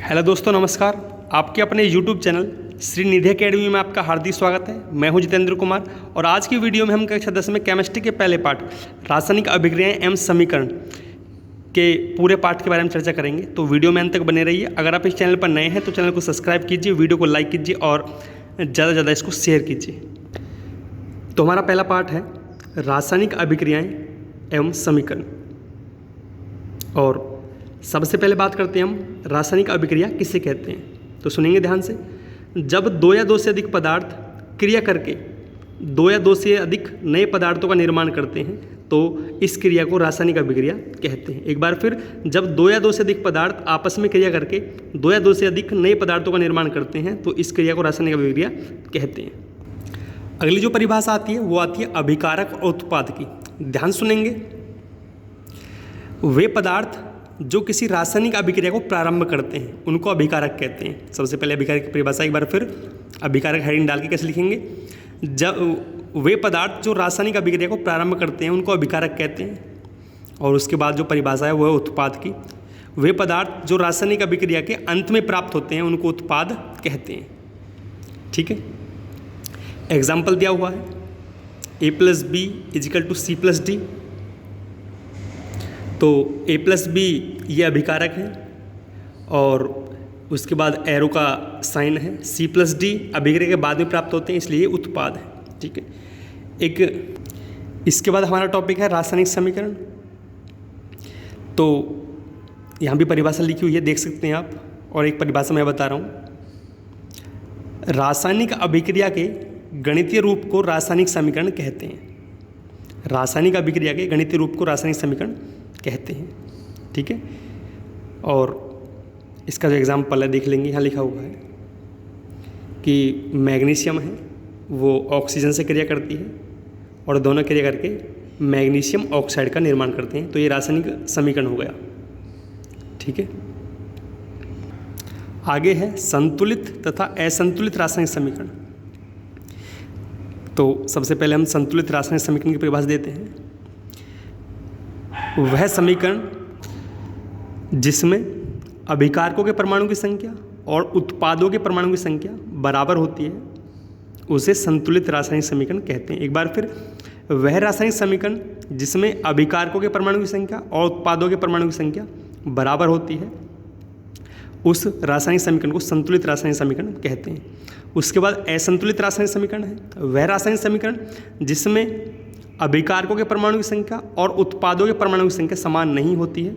Hello दोस्तों, नमस्कार। आपके अपने YouTube चैनल श्री निधि एकेडमी में आपका हार्दिक स्वागत है। मैं हूं जितेंद्र कुमार और आज की वीडियो में हम कक्षा 10 में केमिस्ट्री के पहले पार्ट रासायनिक अभिक्रियाएं एवं समीकरण के पूरे पाठ के बारे में चर्चा करेंगे। तो वीडियो में अंत तक बने रहिए। अगर आप इस चैनल पर नए हैं तो चैनल को सब्सक्राइब कीजिए, वीडियो को लाइक कीजिए और ज़्यादा से ज़्यादा इसको शेयर कीजिए। तो हमारा पहला पार्ट है रासायनिक अभिक्रियाएँ एवं समीकरण। और सबसे पहले बात करते हैं हम रासायनिक अभिक्रिया किसे कहते हैं। तो सुनेंगे ध्यान से। जब दो या दो से अधिक पदार्थ क्रिया करके दो या दो से अधिक नए पदार्थों का निर्माण करते हैं तो इस क्रिया को रासायनिक अभिक्रिया कहते हैं। एक बार फिर, जब दो या दो से अधिक पदार्थ आपस में क्रिया करके दो या दो से अधिक नए पदार्थों का निर्माण करते हैं तो इस क्रिया को रासायनिक अभिक्रिया कहते हैं। अगली जो परिभाषा आती है वो आती है अभिकारक और उत्पाद की। ध्यान सुनेंगे। वे पदार्थ जो किसी रासायनिक अभिक्रिया को प्रारंभ करते हैं उनको अभिकारक कहते हैं। सबसे पहले अभिकारक की परिभाषा एक बार फिर अभिकारक हेडिंग डाल के कैसे लिखेंगे। जब वे पदार्थ जो रासायनिक अभिक्रिया को प्रारंभ करते हैं उनको अभिकारक कहते हैं। और उसके बाद जो परिभाषा है वो है उत्पाद की। वे पदार्थ जो रासायनिक अभिक्रिया के अंत में प्राप्त होते हैं उनको उत्पाद कहते हैं। ठीक है, एग्जाम्पल दिया हुआ है A+B = C+D। तो A+B ये अभिकारक है और उसके बाद एरो का साइन है। C+D अभिक्रिया के बाद में प्राप्त होते हैं इसलिए ये उत्पाद है। ठीक है, एक इसके बाद हमारा टॉपिक है रासायनिक समीकरण। तो यहाँ भी परिभाषा लिखी हुई है, देख सकते हैं आप। और एक परिभाषा मैं बता रहा हूँ। रासायनिक अभिक्रिया के गणितीय रूप को रासायनिक समीकरण कहते हैं। रासायनिक अभिक्रिया के गणितीय रूप को रासायनिक समीकरण कहते हैं। ठीक है, और इसका जो एग्जाम्पल है देख लेंगे। यहाँ लिखा हुआ है कि मैग्नीशियम है वो ऑक्सीजन से क्रिया करती है और दोनों क्रिया करके मैग्नीशियम ऑक्साइड का निर्माण करते हैं। तो ये रासायनिक समीकरण हो गया। ठीक है, आगे है संतुलित तथा असंतुलित रासायनिक समीकरण। तो सबसे पहले हम संतुलित रासायनिक समीकरण की परिभाषा देते हैं। वह समीकरण जिसमें अभिकारकों के परमाणु की संख्या और उत्पादों के परमाणु की संख्या बराबर होती है उसे संतुलित रासायनिक समीकरण कहते हैं। एक बार फिर, वह रासायनिक समीकरण जिसमें अभिकारकों के परमाणु की संख्या और उत्पादों के परमाणु की संख्या बराबर होती है उस रासायनिक समीकरण को संतुलित रासायनिक समीकरण कहते हैं। उसके बाद असंतुलित रासायनिक समीकरण है वह रासायनिक समीकरण जिसमें अभिकारकों के परमाणु की संख्या और उत्पादों के परमाणु की संख्या समान नहीं होती है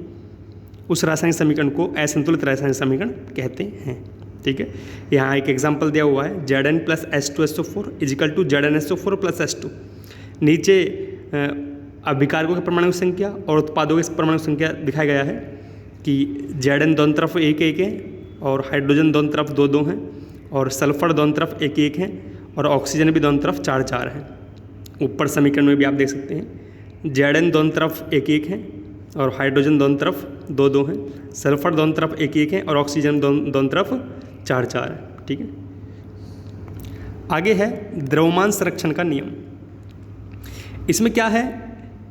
उस रासायनिक समीकरण को असंतुलित रासायनिक समीकरण कहते हैं। ठीक है, यहाँ एक एग्जांपल दिया हुआ है Zn + H2SO4 = ZnSO4 + H2। नीचे अभिकारकों के परमाणु की संख्या और उत्पादों के परमाणु की संख्या दिखाया गया है कि Zn दोनों तरफ 1-1 है और हाइड्रोजन दोनों तरफ 2-2 हैं और सल्फर दोनों तरफ 1-1 है और ऑक्सीजन भी दोनों तरफ 4-4 है। ऊपर समीकरण में भी आप देख सकते हैं Zn दोनों तरफ 1-1 है और हाइड्रोजन दोनों तरफ 2-2 हैं, सल्फर दोनों तरफ 1-1 है और ऑक्सीजन दोनों तरफ 4-4 है। ठीक है, आगे है द्रव्यमान संरक्षण का नियम। इसमें क्या है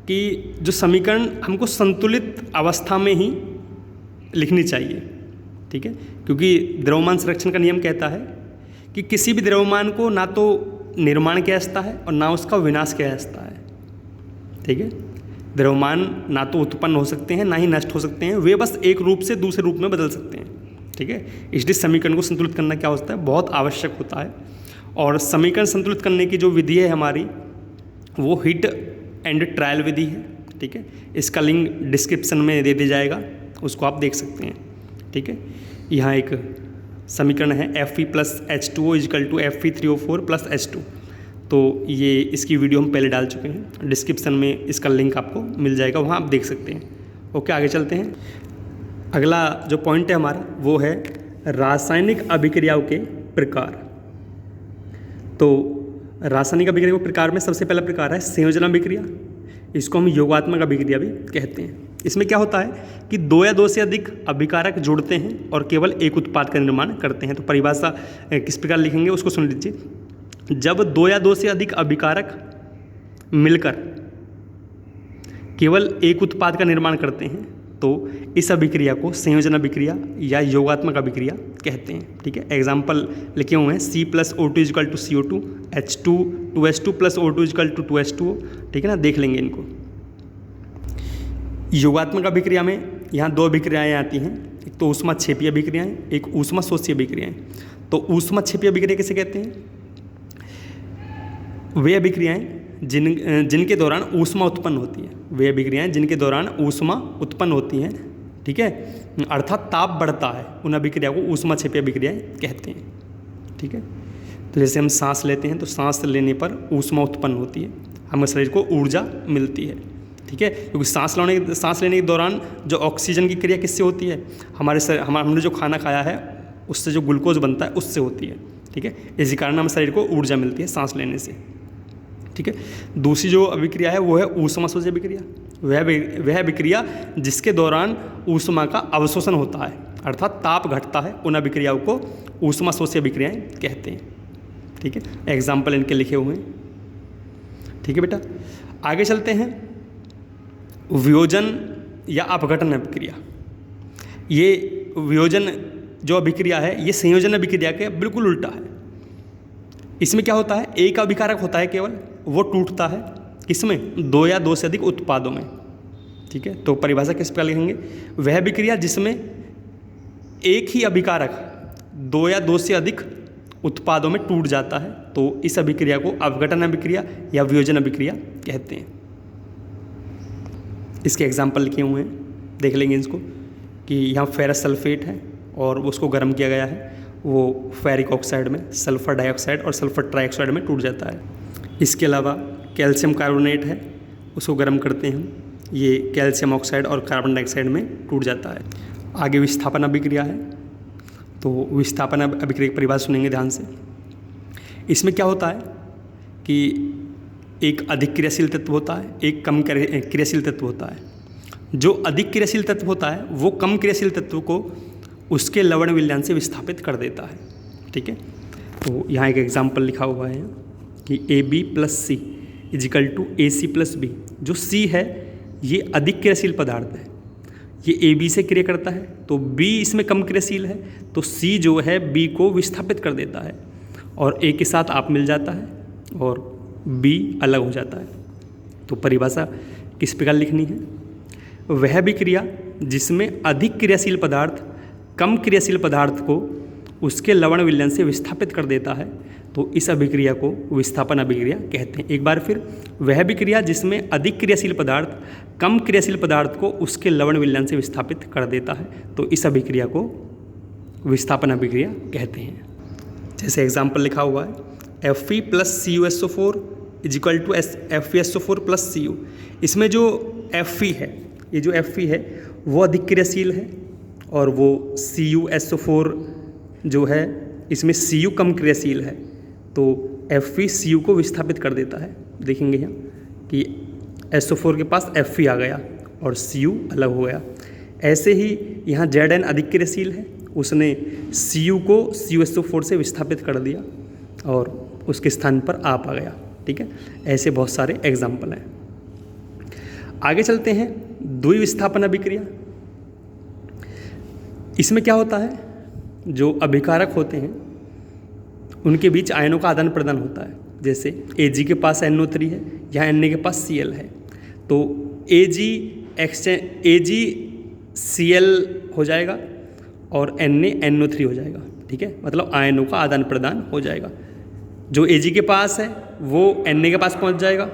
कि जो समीकरण हमको संतुलित अवस्था में ही लिखनी चाहिए। ठीक है, क्योंकि द्रव्यमान संरक्षण का नियम कहता है कि किसी भी द्रव्यमान को ना तो निर्माण किया जाता है और ना उसका विनाश किया जाता है। ठीक है, द्रव्यमान ना तो उत्पन्न हो सकते हैं ना ही नष्ट हो सकते हैं, वे बस एक रूप से दूसरे रूप में बदल सकते हैं। ठीक है, इसलिए समीकरण को संतुलित करना क्या होता है, बहुत आवश्यक होता है। और समीकरण संतुलित करने की जो विधि है हमारी वो हिट एंड ट्रायल विधि है। ठीक है, इसका लिंक डिस्क्रिप्शन में दे दिया जाएगा, उसको आप देख सकते हैं। ठीक है, यहाँ एक समीकरण है Fe + H2O = Fe3O4 + H2। तो ये इसकी वीडियो हम पहले डाल चुके हैं, डिस्क्रिप्शन में इसका लिंक आपको मिल जाएगा, वहाँ आप देख सकते हैं। ओके, आगे चलते हैं। अगला जो पॉइंट है हमारा वो है रासायनिक अभिक्रियाओं के प्रकार। तो रासायनिक अभिक्रिया के प्रकार में सबसे पहला प्रकार है संयोजन अभिक्रिया। इसको हम योगात्मक अभिक्रिया भी कहते हैं। इसमें क्या होता है कि दो या दो से अधिक अभिकारक जुड़ते हैं और केवल एक उत्पाद का निर्माण करते हैं। तो परिभाषा किस प्रकार लिखेंगे उसको सुन लीजिए। जब दो या दो से अधिक अभिकारक मिलकर केवल एक उत्पाद का निर्माण करते हैं तो इस अभिक्रिया को संयोजन अभिक्रिया या योगात्मक अभिक्रिया कहते हैं। ठीक है, एग्जाम्पल लिखे हुए हैं C+O2 equal to CO2, H2 2H2 plus O2 equal to 2H2O। ठीक है ना, देख लेंगे इनको। योगात्मक अभिक्रिया में यहाँ दो अभिक्रियाएँ आती हैं, एक तो ऊष्माक्षेपीय अभिक्रियाएँ, एक ऊष्माशोषीय अभिक्रियाएँ। तो ऊष्माक्षेपीय अभिक्रिया किसे कहते हैं? वे अभिक्रियाएँ जिनके दौरान ऊष्मा उत्पन्न होती है, वे अभिक्रियाएँ जिनके दौरान ऊष्मा उत्पन्न होती हैं। ठीक है, अर्थात ताप बढ़ता है, उन अभिक्रिया को ऊष्माक्षेपीय अभिक्रियाएँ कहते हैं। ठीक है, तो जैसे हम सांस लेते हैं तो सांस लेने पर ऊष्मा उत्पन्न होती है, हमारे शरीर को ऊर्जा मिलती है। ठीक है, क्योंकि सांस लेने के दौरान जो ऑक्सीजन की क्रिया किससे होती है? हमने जो खाना खाया है उससे जो ग्लूकोज बनता है उससे होती है। ठीक है, इसी कारण हमारे शरीर को ऊर्जा मिलती है सांस लेने से। ठीक है, दूसरी जो अभिक्रिया है वो है ऊष्माशोषी अभिक्रिया। वह अभिक्रिया जिसके दौरान ऊष्मा का अवशोषण होता है, अर्थात ताप घटता है, उन अभिक्रियाओं को ऊष्माशोषी अभिक्रियाएँ कहते हैं। ठीक है, एग्जाम्पल इनके लिखे हुए हैं। ठीक है बेटा, आगे चलते हैं। वियोजन या अपघटन अभिक्रिया। ये वियोजन जो अभिक्रिया है ये संयोजन अभिक्रिया के बिल्कुल उल्टा है। इसमें क्या होता है? एक अभिकारक होता है केवल, वो टूटता है किसमें? दो या दो से अधिक उत्पादों में। ठीक है, तो परिभाषा किस प्रकार लिखेंगे? वह अभिक्रिया जिसमें एक ही अभिकारक दो या दो से अधिक उत्पादों में टूट जाता है, तो इस अभिक्रिया को अपघटन अभिक्रिया या वियोजन अभिक्रिया कहते हैं। इसके एग्जाम्पल लिखे हुए हैं, देख लेंगे इसको कि यहाँ फेरस सल्फेट है और उसको गर्म किया गया है, वो फेरिक ऑक्साइड में सल्फर डाइऑक्साइड और सल्फर ट्राइऑक्साइड में टूट जाता है। इसके अलावा कैल्शियम कार्बोनेट है, उसको गर्म करते हैं हम, ये कैल्शियम ऑक्साइड और कार्बन डाइऑक्साइड में टूट जाता है। आगे विस्थापन अभिक्रिया है, तो विस्थापन अभिक्रिया की परिभाषा सुनेंगे ध्यान से। इसमें क्या होता है कि एक अधिक क्रियाशील तत्व होता है, एक कम क्रियाशील तत्व होता है। जो अधिक क्रियाशील तत्व होता है वो कम क्रियाशील तत्व को उसके लवण विलयन से विस्थापित कर देता है। ठीक है, तो यहाँ एक एग्जाम्पल लिखा हुआ है कि AB + C = AC + B। जो C है ये अधिक क्रियाशील पदार्थ है, ये AB से क्रिया करता है, तो B इसमें कम क्रियाशील है, तो C जो है B को विस्थापित कर देता है और A के साथ आप मिल जाता है और B अलग हो जाता है। तो परिभाषा किस प्रकार लिखनी है? वह अभिक्रिया जिसमें अधिक क्रियाशील पदार्थ कम क्रियाशील पदार्थ को उसके लवण विलयन से विस्थापित कर देता है, तो इस अभिक्रिया को विस्थापन अभिक्रिया कहते हैं। एक बार फिर, वह अभिक्रिया जिसमें अधिक क्रियाशील पदार्थ कम क्रियाशील पदार्थ को उसके लवण विलयन से विस्थापित कर देता है, तो इस अभिक्रिया को विस्थापन अभिक्रिया कहते हैं। जैसे एग्जाम्पल लिखा हुआ है Fe + CuSO4 = FeSO4 + Cu। इसमें जो Fe है, ये जो Fe है वो अधिक क्रियाशील है और वो CuSO4 जो है इसमें Cu कम क्रियाशील है, तो Fe Cu को विस्थापित कर देता है। देखेंगे यहाँ कि SO4 के पास Fe आ गया और Cu अलग हो गया। ऐसे ही यहाँ Zn अधिक क्रियाशील है, उसने Cu को CuSO4 से विस्थापित कर दिया और उसके स्थान पर आप आ गया। ठीक है, ऐसे बहुत सारे एग्जाम्पल हैं। आगे चलते हैं द्विविस्थापन अभिक्रिया। इसमें क्या होता है? जो अभिकारक होते हैं उनके बीच आयनों का आदान प्रदान होता है। जैसे Ag के पास NO3 है, यहाँ Na के पास Cl है, तो AgCl हो जाएगा और Na NO3 हो जाएगा। ठीक है, मतलब आयनों का आदान प्रदान हो जाएगा। जो Ag के पास है वो Na के पास पहुंच जाएगा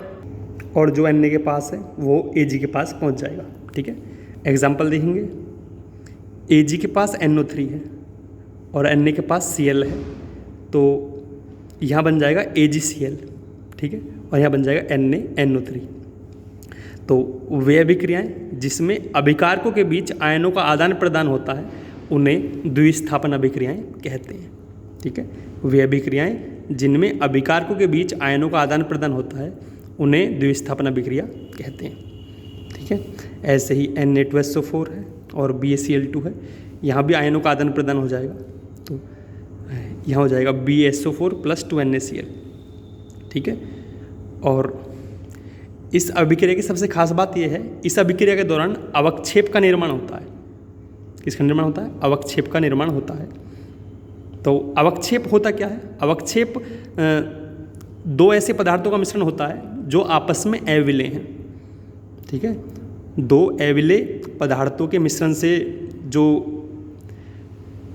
और जो Na के पास है वो Ag के पास पहुंच जाएगा। ठीक है, एग्जाम्पल देखेंगे। Ag के पास NO3 है और Na के पास Cl है, तो यहाँ बन जाएगा AgCl। ठीक है, और यहाँ बन जाएगा NaNO3। तो वे अभिक्रियाएँ जिसमें अभिकारकों के बीच आयनों का आदान प्रदान होता है उन्हें द्विस्थापन अभिक्रियाएँ कहते हैं। ठीक है, वे अभिक्रियाएँ जिनमें अभिकारकों के बीच आयनों का आदान प्रदान होता है उन्हें द्विस्थापन अभिक्रिया कहते हैं। ठीक है, ऐसे ही Na2SO4 है और BaCl2 है, यहाँ भी आयनों का आदान प्रदान हो जाएगा, तो यहाँ हो जाएगा BaSO4 + 2NaCl। ठीक है, और इस अभिक्रिया की सबसे खास बात यह है, इस अभिक्रिया के दौरान अवक्षेप का निर्माण होता है। किसका निर्माण होता है? अवक्षेप का निर्माण होता है। तो अवक्षेप होता क्या है? अवक्षेप दो ऐसे पदार्थों का मिश्रण होता है जो आपस में अविलेय हैं। ठीक है, दो अविलेय पदार्थों के मिश्रण से जो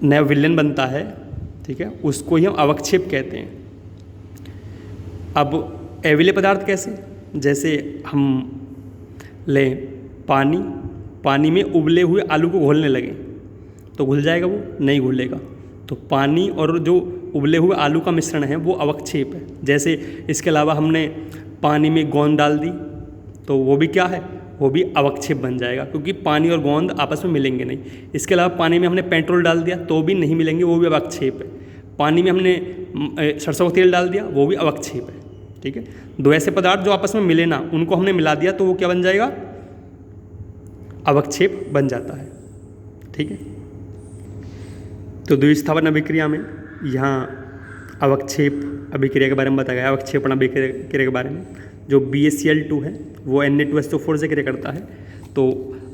नया विलयन बनता है, ठीक है, उसको ही हम अवक्षेप कहते हैं। अब अविलेय पदार्थ कैसे? जैसे हम लें पानी में उबले हुए आलू को घोलने लगें तो घुल जाएगा? वो नहीं घुलेगा। तो पानी और जो उबले हुए आलू का मिश्रण है वो अवक्षेप है। जैसे इसके अलावा हमने पानी में गोंद डाल दी तो वो भी क्या है? वो भी अवक्षेप बन जाएगा, क्योंकि पानी और गोंद आपस में मिलेंगे नहीं। इसके अलावा पानी में हमने पेट्रोल डाल दिया तो भी नहीं मिलेंगे, वो भी अवक्षेप है। पानी में हमने सरसों का तेल डाल दिया, वो भी अवक्षेप है। ठीक है, दो ऐसे पदार्थ जो आपस में मिले ना, उनको हमने मिला दिया तो वो क्या बन जाएगा? अवक्षेप बन जाता है। ठीक है, तो द्विस्थापन अभिक्रिया में यहाँ अवक्षेप अभिक्रिया के बारे में बताया गया, अवक्षेपण अभिक्रिया के बारे में। जो BaCl2 है वो Na2SO4 से क्रिया करता है, तो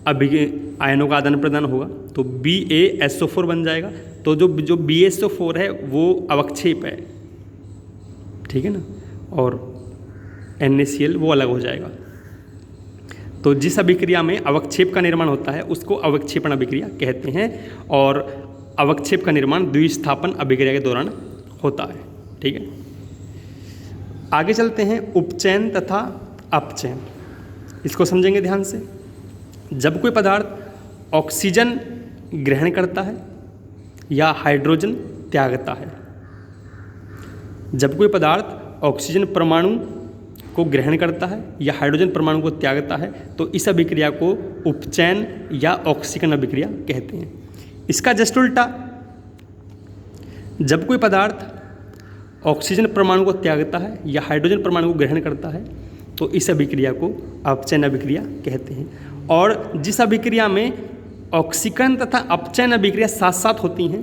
आयनों का आदान प्रदान होगा तो BaSO4 बन जाएगा। तो जो BaSO4 है वो अवक्षेप है, ठीक है ना, और NaCl वो अलग हो जाएगा। तो जिस अभिक्रिया में अवक्षेप का निर्माण होता है उसको अवक्षेपण अभिक्रिया कहते हैं, और अवक्षेप का निर्माण द्विस्थापन अभिक्रिया के दौरान होता है। ठीक है, आगे चलते हैं उपचयन तथा अपचयन। इसको समझेंगे ध्यान से। जब कोई पदार्थ ऑक्सीजन ग्रहण करता है या हाइड्रोजन त्यागता है, जब कोई पदार्थ ऑक्सीजन परमाणु को ग्रहण करता है या हाइड्रोजन परमाणु को त्यागता है तो इस अभिक्रिया को उपचयन या ऑक्सीकरण अभिक्रिया कहते हैं। इसका जस्ट उल्टा, जब कोई पदार्थ ऑक्सीजन परमाणु को त्यागता है या हाइड्रोजन परमाणु को ग्रहण करता है तो इस अभिक्रिया को अपचयन अभिक्रिया कहते हैं। और जिस अभिक्रिया में ऑक्सीकरण तथा अपचयन अभिक्रिया साथ साथ होती हैं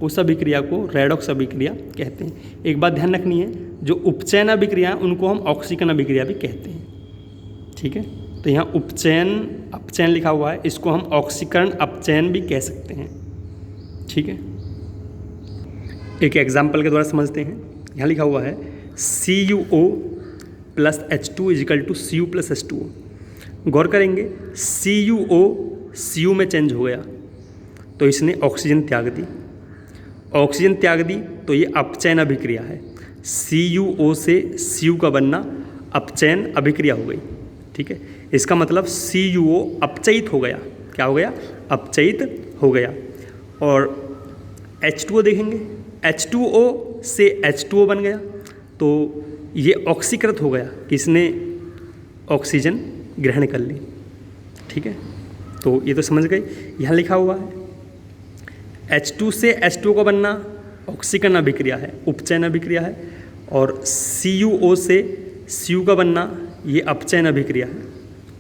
उस अभिक्रिया को रेडॉक्स अभिक्रिया कहते हैं। एक बात ध्यान रखनी है, जो उपचयन अभिक्रिया उनको हम ऑक्सीकरण अभिक्रिया भी कहते हैं। ठीक है, तो यहाँ उपचयन अपचयन लिखा हुआ है, इसको हम ऑक्सीकरण अपचयन भी कह सकते हैं। ठीक है, एक एग्जाम्पल के द्वारा समझते हैं। यहाँ लिखा हुआ है CuO + H2 = Cu + H2O। गौर करेंगे, CuO Cu में चेंज हो गया तो इसने ऑक्सीजन त्याग दी, ऑक्सीजन त्याग दी तो ये अपचयन अभिक्रिया है। CuO से Cu का बनना अपचयन अभिक्रिया हो गई। ठीक है, इसका मतलब CuO अपचयित हो गया। क्या हो गया? अपचयित हो गया। और H2O देखेंगे, H2O से H2O बन गया तो ये ऑक्सीकृत हो गया, किसने? ऑक्सीजन ग्रहण कर ली। ठीक है, तो ये तो समझ गए। यहाँ लिखा हुआ है H2 से H2O का बनना ऑक्सीकरण अभिक्रिया है, उपचयन अभिक्रिया है, और CuO से Cu का बनना ये अपचयन अभिक्रिया है।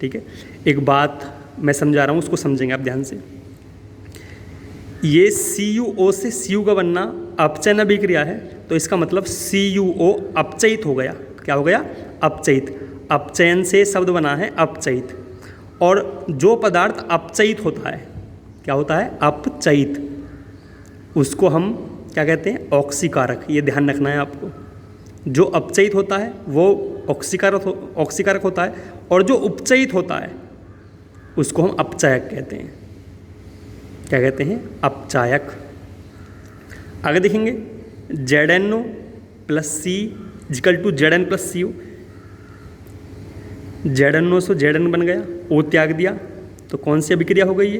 ठीक है, एक बात मैं समझा रहा हूँ, उसको समझेंगे आप ध्यान से। ये CuO से Cu का बनना अपचयन अभिक्रिया है तो इसका मतलब CuO अपचयित हो गया। क्या हो गया? अपचयित। अपचयन से शब्द बना है अपचयित। और जो पदार्थ अपचयित होता है, क्या होता है? अपचयित, उसको हम क्या कहते हैं? ऑक्सीकारक। ये ध्यान रखना है आपको। जो अपचयित होता है वो ऑक्सीकारक होता है, और जो उपचयित होता है उसको हम अपचायक कहते हैं। क्या कहते हैं? अपचायक। आगे देखेंगे ZnO + C = Zn + Cu। ZnO से Zn बन गया, O त्याग दिया तो कौन सी अभिक्रिया हो गई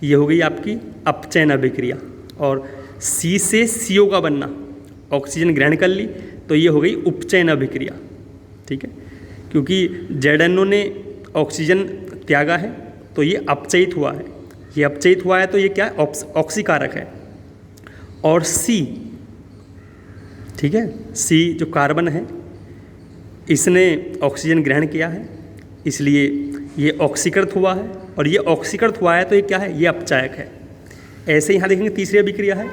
ये हो गई आपकी अपचयन अभिक्रिया। और C से CO का बनना, ऑक्सीजन ग्रहण कर ली तो ये हो गई उपचयन अभिक्रिया। ठीक है, क्योंकि ZnO ने ऑक्सीजन त्यागा है तो ये अपचयित हुआ है। ये अपचयित हुआ है तो ये क्या है? ऑक्सीकारक है। और C, ठीक है, C जो कार्बन है इसने ऑक्सीजन ग्रहण किया है, इसलिए ये ऑक्सीकृत हुआ है, और ये ऑक्सीकृत हुआ है तो ये क्या है? ये अपचायक है। ऐसे यहाँ देखेंगे तीसरी अभिक्रिया है,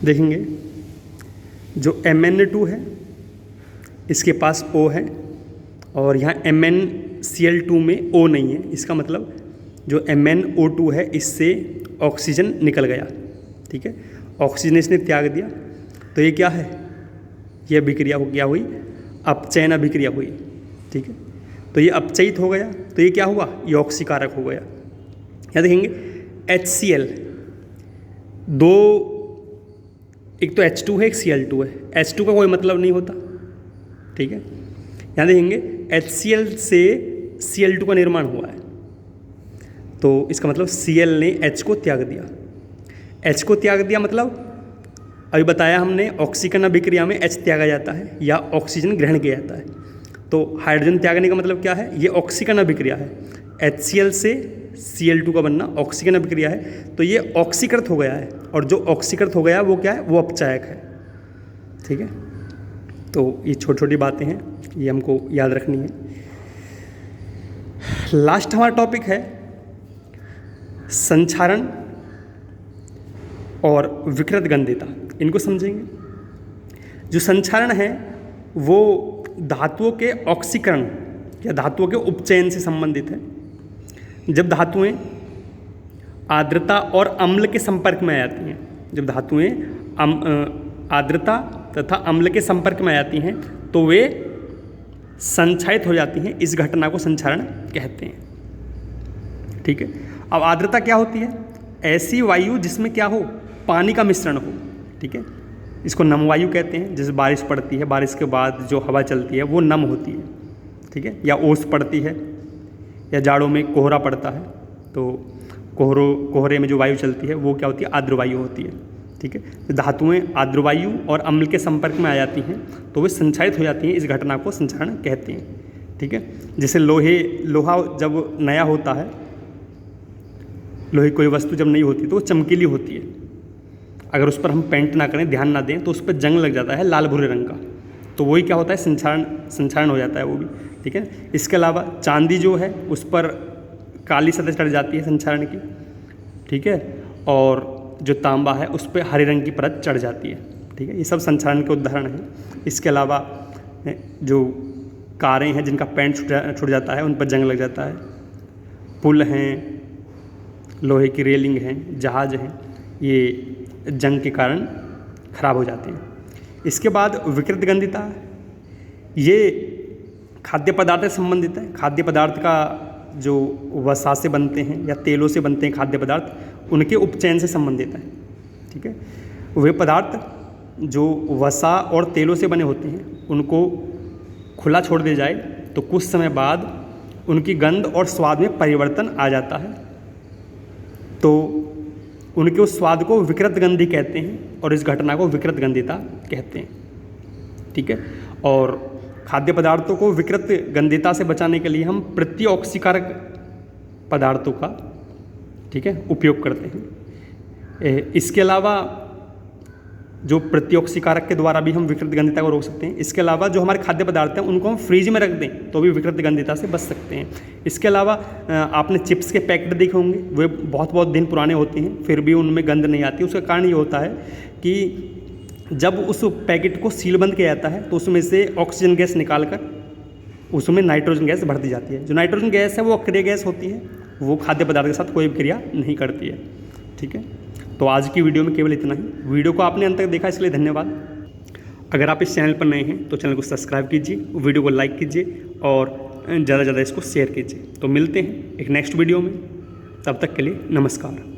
देखेंगे जो Mn2 है इसके पास O है और यहाँ MnCl2 में O नहीं है। इसका मतलब जो MnO2 है इससे ऑक्सीजन निकल गया, ठीक है, ऑक्सीजन इसने त्याग दिया। तो ये क्या है, ये अभिक्रिया क्या हुई, अपचयन अभिक्रिया हुई, ठीक है। तो ये अपचयित हो गया, तो ये क्या हुआ, ये ऑक्सीकारक हो गया। यहाँ देखेंगे HCl, दो, एक तो H2 है, एक Cl2 है। H2 का कोई मतलब नहीं होता, ठीक है। यहाँ देखेंगे HCl से Cl2 का निर्माण हुआ है, तो इसका मतलब Cl ने H को त्याग दिया। H को त्याग दिया मतलब अभी बताया हमने, ऑक्सीकरण अभिक्रिया में H त्यागा जाता है या ऑक्सीजन ग्रहण किया जाता है। तो हाइड्रोजन त्यागने का मतलब क्या है, ये ऑक्सीकरण अभिक्रिया है। HCl से Cl2 का बनना ऑक्सीकरण अभिक्रिया है, तो ये ऑक्सीकृत हो गया है, और जो ऑक्सीकृत हो गया वो क्या है, वो अपचायक है, ठीक है। तो ये छोटी छोटी बातें हैं, ये हमको याद रखनी है। लास्ट हमारा टॉपिक है संक्षारण और विकृत गंधिता, इनको समझेंगे। जो संक्षारण है वो धातुओं के ऑक्सीकरण या धातुओं के उपचयन से संबंधित है। जब धातुएं आर्द्रता और अम्ल के संपर्क में आ जाती हैं, जब धातुएं आर्द्रता तथा अम्ल के संपर्क में आ जाती हैं तो वे संक्षारित हो जाती हैं। इस घटना को संक्षारण कहते हैं, ठीक है। अब आर्द्रता क्या होती है, ऐसी वायु जिसमें क्या हो, पानी का मिश्रण हो, ठीक है। इसको नम वायु कहते हैं। जैसे बारिश पड़ती है, बारिश के बाद जो हवा चलती है वो नम होती है, ठीक है। या ओस पड़ती है, या जाड़ों में कोहरा पड़ता है, तो कोहरे में जो वायु चलती है वो क्या होती है, आर्द्र वायु होती है, ठीक है। तो धातुएं आर्द्र वायु और अम्ल के संपर्क में आ जाती हैं तो वे संक्षारित हो जाती हैं। इस घटना को संक्षारण कहते हैं, ठीक है। जैसे लोहा जब नया होता है, लोहे कोई वस्तु जब नहीं होती तो वो चमकीली होती है। अगर उस पर हम पेंट ना करें, ध्यान ना दें, तो उस पर जंग लग जाता है लाल भूरे रंग का, तो वही क्या होता है, संक्षारण हो जाता है वो भी, ठीक है। इसके अलावा चांदी जो है उस पर काली सतह चढ़ जाती है संक्षारण की, ठीक है। और जो तांबा है उस पर हरे रंग की परत चढ़ जाती है, ठीक है। ये सब संक्षारण के उदाहरण हैं। इसके अलावा जो कारें हैं जिनका पेंट छूट जाता है, उन पर जंग लग जाता है। पुल हैं, लोहे की रेलिंग हैं, जहाज हैं, ये जंग के कारण खराब हो जाते हैं। इसके बाद विकृत गंधिता, ये खाद्य पदार्थ से संबंधित है। खाद्य पदार्थ का जो वसा से बनते हैं या तेलों से बनते हैं खाद्य पदार्थ, उनके उपचयन से संबंधित है, ठीक है। वे पदार्थ जो वसा और तेलों से बने होते हैं उनको खुला छोड़ दिया जाए तो कुछ समय बाद उनकी गंध और स्वाद में परिवर्तन आ जाता है, तो उनके उस स्वाद को विकृत गंधि कहते हैं और इस घटना को विकृत गंधिता कहते हैं, ठीक है। और खाद्य पदार्थों को विकृत गंधिता से बचाने के लिए हम प्रत्यऑक्सीकारक पदार्थों का, ठीक है, उपयोग करते हैं। इसके अलावा जो प्रत्यऑक्सीकारक के द्वारा भी हम विकृत गंधिता को रोक सकते हैं। इसके अलावा जो हमारे खाद्य पदार्थ हैं उनको हम फ्रीज में रख दें तो भी विकृत गंधिता से बच सकते हैं। इसके अलावा आपने चिप्स के पैकेट देखे होंगे, वे बहुत दिन पुराने होते हैं फिर भी उनमें गंध नहीं आती। उसका कारण ये होता है कि जब उस पैकेट को सीलबंद किया जाता है तो उसमें से ऑक्सीजन गैस निकाल कर उसमें नाइट्रोजन गैस भर दी जाती है। जो नाइट्रोजन गैस है वो अक्रिय गैस होती है, वो खाद्य पदार्थ के साथ कोई भी क्रिया नहीं करती है, ठीक है। तो आज की वीडियो में केवल इतना ही। वीडियो को आपने अंत तक देखा इसके लिए धन्यवाद। अगर आप इस चैनल पर नए हैं तो चैनल को सब्सक्राइब कीजिए, वीडियो को लाइक कीजिए और ज़्यादा से ज़्यादा इसको शेयर कीजिए। तो मिलते हैं एक नेक्स्ट वीडियो में, तब तक के लिए नमस्कार।